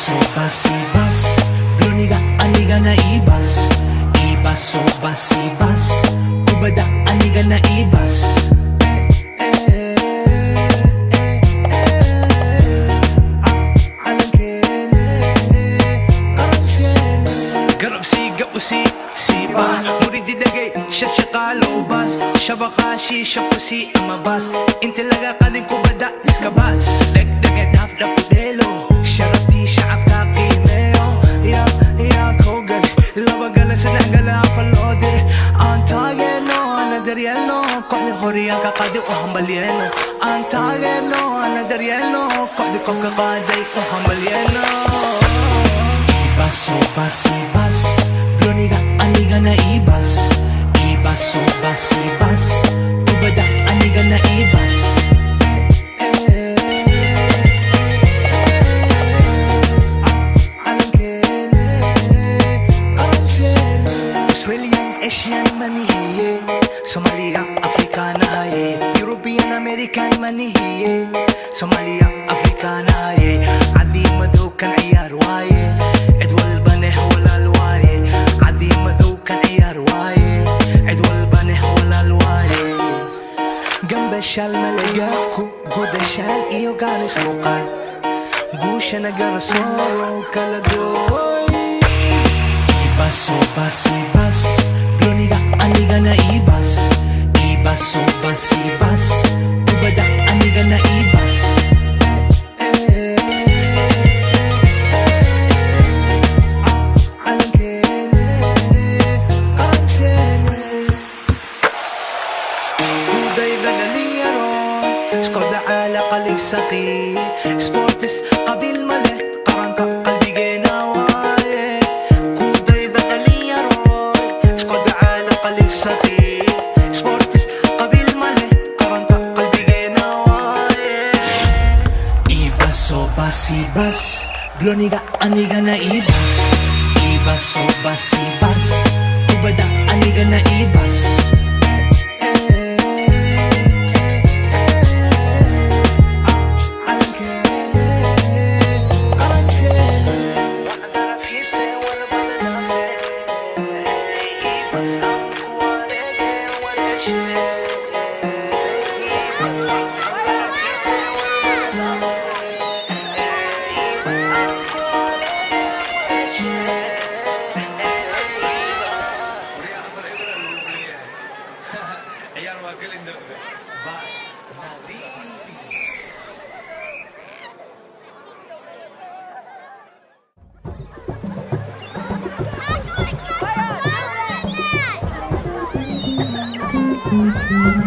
Ibas Bloniga aniga na ibas. Ibas ibas Ubada aniga na ibas. Garab siga usi sibas Murid didagay siya siya kalobas. Siya baka siya pusi amabas. Intilaga ka din kubada iskabas. Dagdagan half na pudelo. Sharati siya akakimeo. Ya kogan Labagala sa nagala falodir. Antageno anadariano. Kohli horiyan kakadi o hambalieno. Antageno anadariano. Kohli kong kakaday o hambalieno. Ibas Bloniga aniga na ibas. Ibas Ubada aniga na ibas. Australian, Asian manihiye. Somalia, Africana ye. European, American manihiye. Somalia, Africana ye. Adi madu kan iyar waye. Edwal baneh walal waye. Adi madu kan iyar waye. Edwal baneh walal waye. Gamba shal malagafku. Goda shal iyo ganis luqad. Busha nagarasoro kalagoy. Ibas Bloniga aniga na ibas. Ibas Ubada aniga na ibas. Huday dagaliyaro Skoda ala qalib saqi Sportis qabil malek Qaranta qalbige nawaye Huday dagaliyaro Skoda ala qalib saqi Sportis qabil malek Qaranta qalbige nawaye. Ibas Bloniga aniga na ibas. Ibas Ubada aniga na ibas. Ayan, mga galindo. Bas, Nabi. Thank you.